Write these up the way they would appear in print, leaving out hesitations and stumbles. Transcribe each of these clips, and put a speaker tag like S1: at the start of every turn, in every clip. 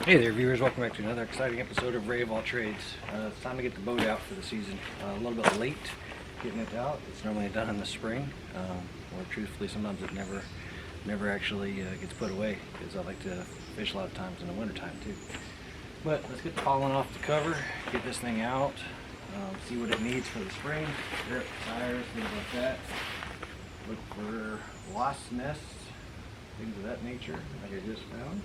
S1: Hey there viewers, welcome back to another exciting episode of Ray of All Trades. It's time to get the boat out for the season. A little bit late getting it out. It's normally done in the spring, or truthfully sometimes it never actually gets put away, because I like to fish a lot of times in the winter time too. But let's get the pollen off the cover, get this thing out, see what it needs for the spring, air up the tires, things like that. Look for wasp nests, things of that nature like I just found.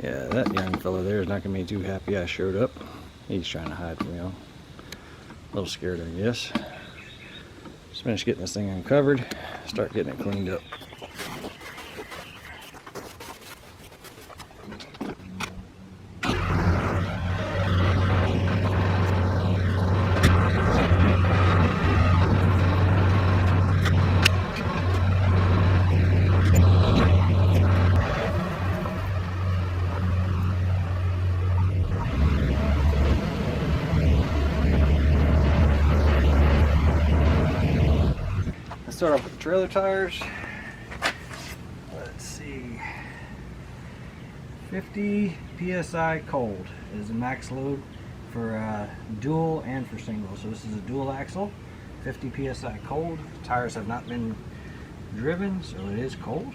S1: Yeah, that young fellow there is not going to be too happy I showed up. He's trying to hide from me. A little scared, I guess. Just finished getting this thing uncovered, start getting it cleaned up. Start off with the trailer tires. Let's see, 50 psi cold is the max load for dual and for single. So this is a dual axle, 50 psi cold. Tires have not been driven, so it is cold.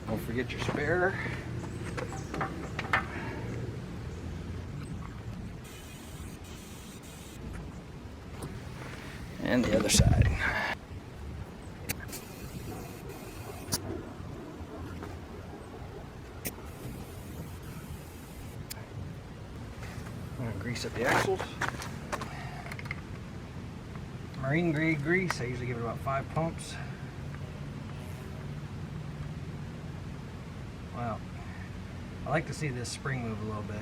S1: Don't forget your spare. And the other side. I'm going to grease up the axles. Marine grade grease, I usually give it about 5 pumps. Wow, I like to see this spring move a little bit.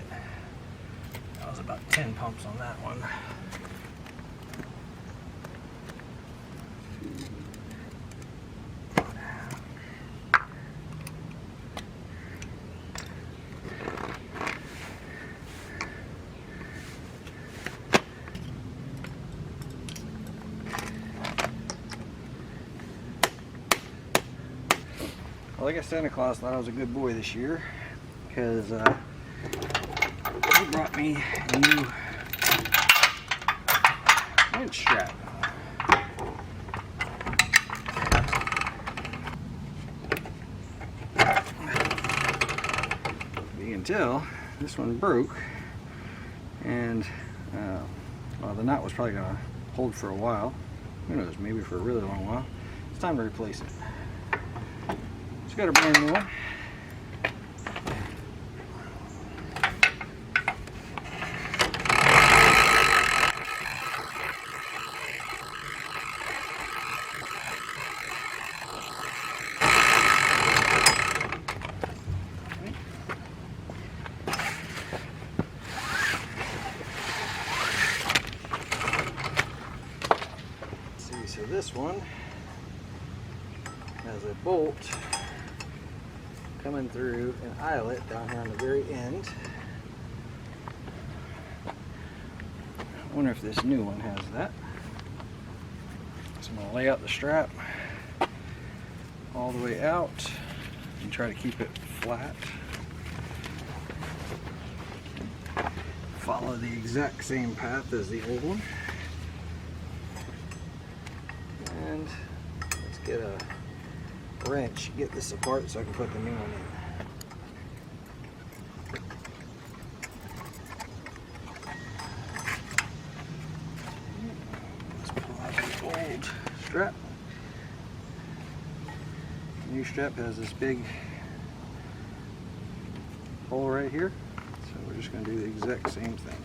S1: That was about 10 pumps on that one. Well, I guess Santa Claus thought I was a good boy this year, because he brought me a new winch strap. You can tell this one broke, and well, the knot was probably going to hold for a while. Who knows, maybe for a really long while. It's time to replace it. It's got a brand new one. Let's see, so this one has a bolt coming through an eyelet down here on the very end. I wonder if this new one has that. So I'm going to lay out the strap all the way out and try to keep it flat. Follow the exact same path as the old one. And let's get a wrench, get this apart so I can put the new one in. Let's pull out the old strap. The new strap has this big hole right here, so we're just going to do the exact same thing.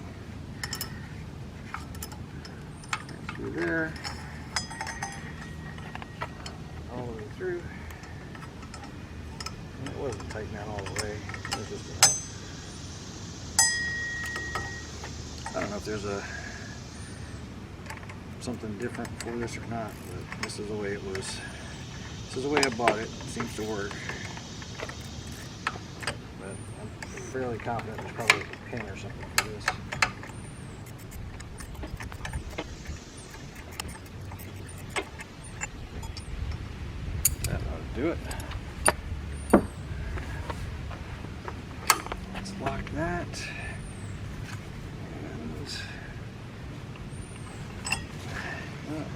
S1: Right through there, all the way through. wasn't tightened down all the way. It was just enough. I don't know if there's something different for this or not, but this is the way it was. This is the way I bought it. It seems to work. But I'm fairly confident there's probably a pin or something for this. That ought to do it. Let's lock that.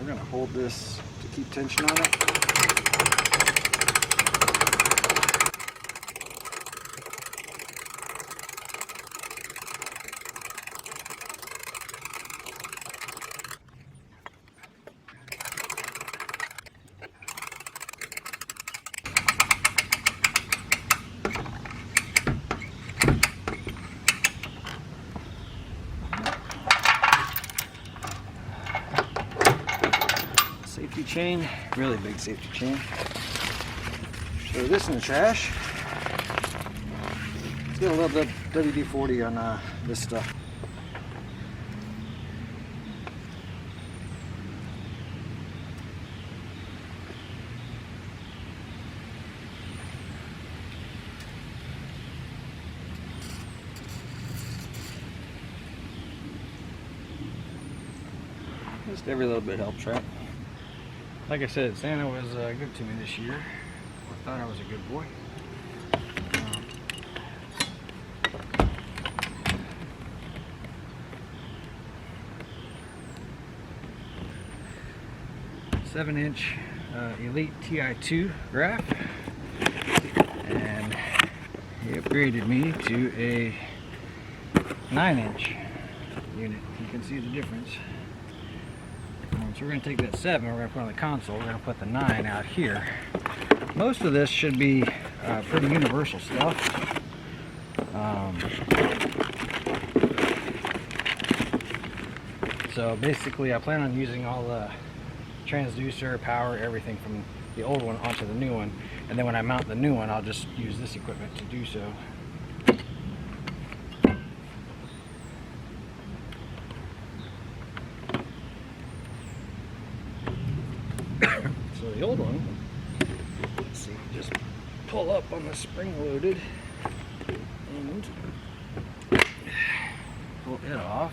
S1: We're going to hold this to keep tension on it. Safety chain, really big safety chain. Throw this in the trash. Let's get a little bit of WD-40 on this stuff. Just every little bit helps, right? Like I said, Santa was good to me this year. I thought I was a good boy. 7-inch Elite TI2 graph, and he upgraded me to a 9-inch unit. You can see the difference. So we're going to take that 7, we're going to put on the console, we're going to put the 9 out here. Most of this should be pretty universal stuff. So basically I plan on using all the transducer, power, everything from the old one onto the new one, and then when I mount the new one I'll just use this equipment to do so. So the old one, let's see, just pull up on the spring loaded and pull it off.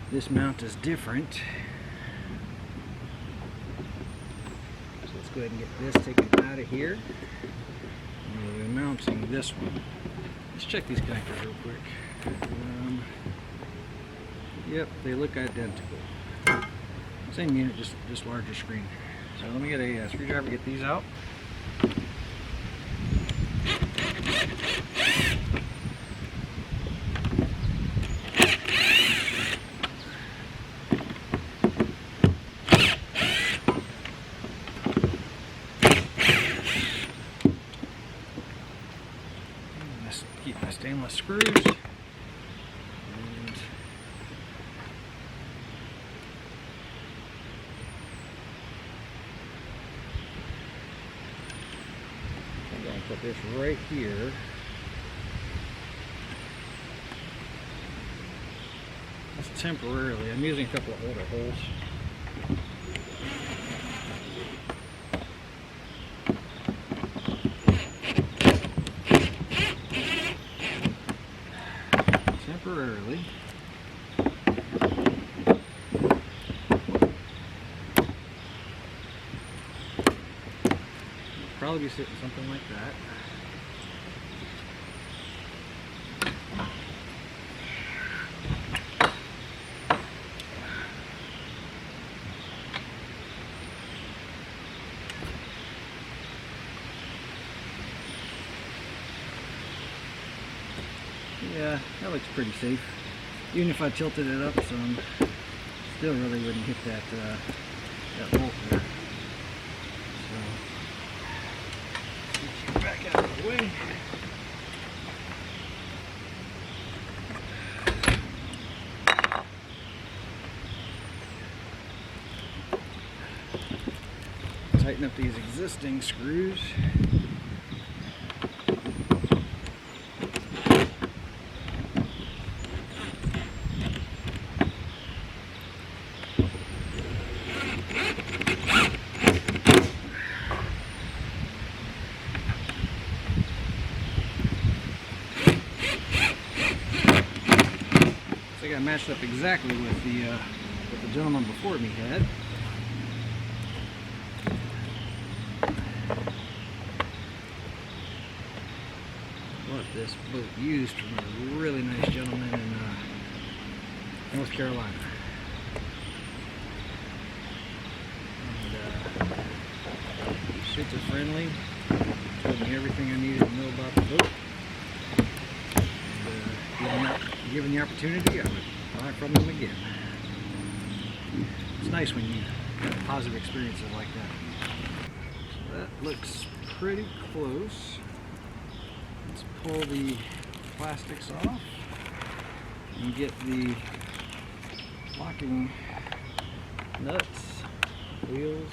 S1: This mount is different. So let's go ahead and get this taken out of here. And we'll be mounting this one. Let's check these connectors real quick. Yep, they look identical. Same unit, just larger screen. So let me get a screwdriver, get these out. Keep my stainless screws. Put this right here. That's temporarily. I'm using a couple of older holes. Temporarily. Probably be sitting something like that. Yeah, that looks pretty safe. Even if I tilted it up some, still really wouldn't hit that bolt there. So, back out of the way. Tighten up these existing screws. matched up exactly with the gentleman before me had. What this boat used from a really nice gentleman in North Carolina. And super friendly. Told me everything I needed to know about the boat. And given the opportunity, I would buy from them again. It's nice when you have positive experiences like that. So that looks pretty close. Let's pull the plastics off and get the locking nuts, wheels,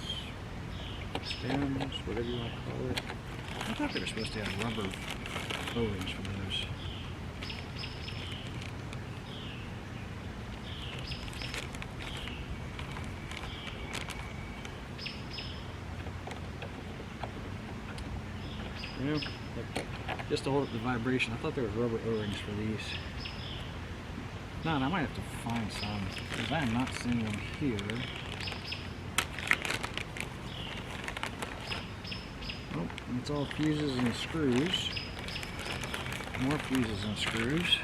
S1: stems, whatever you want to call it. I thought they were supposed to have rubber O-rings for those. You know, just to hold up the vibration. I thought there was rubber O-rings for these. No, I might have to find some, because I am not seeing them here. Oh, and it's all fuses and screws. More fuses and screws.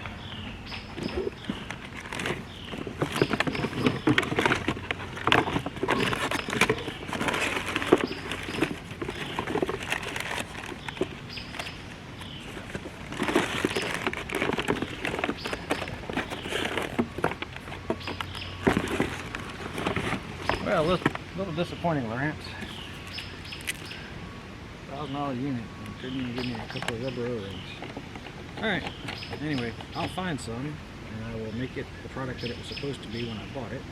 S1: Well, a little disappointing, Lawrence. $1,000 unit, and couldn't even give me a couple of rubber O-rings. Alright, anyway, I'll find some, and I will make it the product that it was supposed to be when I bought it.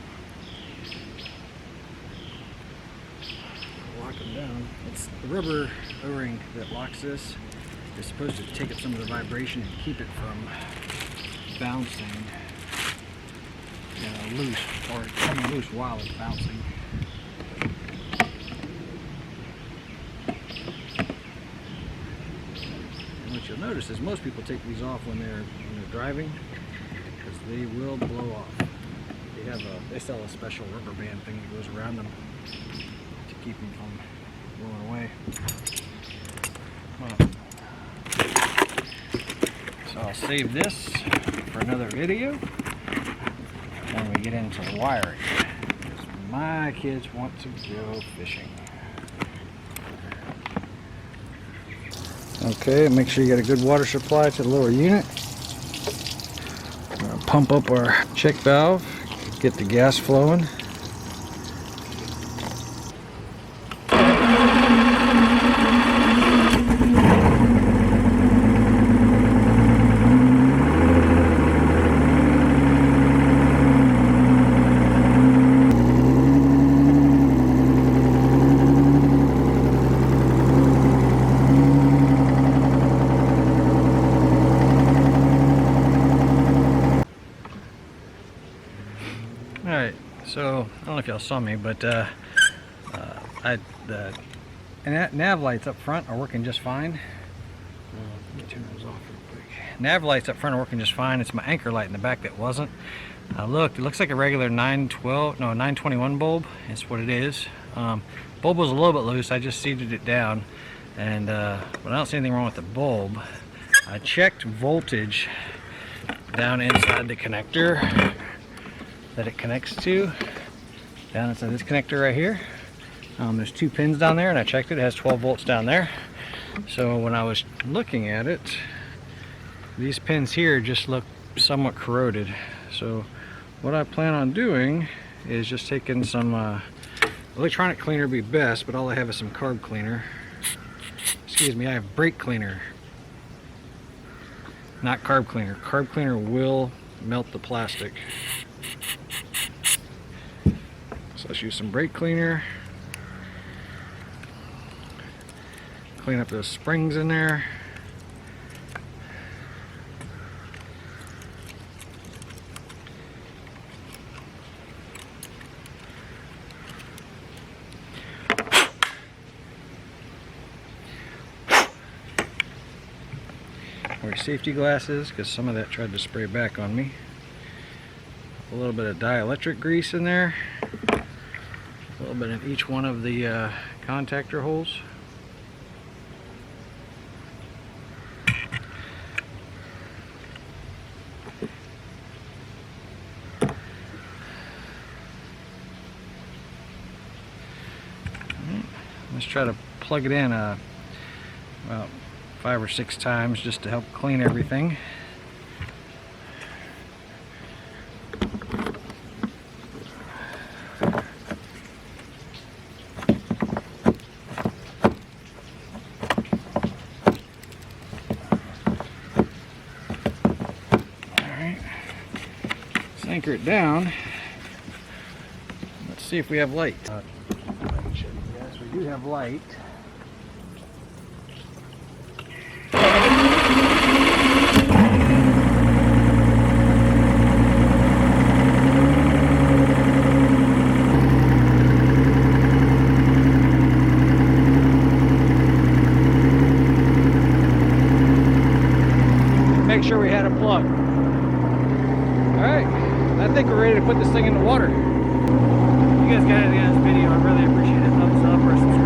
S1: Lock them down. It's the rubber O-ring that locks this. It's supposed to take up some of the vibration and keep it from bouncing loose, or coming loose while it's bouncing. And what you'll notice is most people take these off when they're driving, because they will blow off. They sell a special rubber band thing that goes around them to keep them from blowing away. Well, so I'll save this for another video when we get into wiring, because my kids want to go fishing. Okay, make sure you get a good water supply to the lower unit. We're going to pump up our check valve, get the gas flowing. Alright, so I don't know if y'all saw me, but the nav lights up front are working just fine. Let me turn those off real quick. Nav lights up front are working just fine. It's my anchor light in the back that wasn't. Look, it looks like a regular 921 bulb. That's what it is. Bulb was a little bit loose. I just seated it down, and but I don't see anything wrong with the bulb. I checked voltage down inside the connector that it connects to, down inside this connector right here. There's 2 pins down there, and I checked it. It has 12 volts down there. So when I was looking at it, these pins here just look somewhat corroded. So what I plan on doing is just taking some electronic cleaner would be best, but all I have is some carb cleaner. Excuse me, I have brake cleaner, not carb cleaner. Carb cleaner will melt the plastic. So let's use some brake cleaner. Clean up those springs in there. Wear safety glasses, because some of that tried to spray back on me. A little bit of dielectric grease in there. A little bit in each one of the contactor holes. Let's try to plug it in about 5 or 6 times just to help clean everything. Alright, let's anchor it down. Let's see if we have light. Yes, we do have light. Make sure we had a plug. Alright, I think we're ready to put this thing in the water. If you guys got anything on this video, I really appreciate it. Thumbs up or subscribe.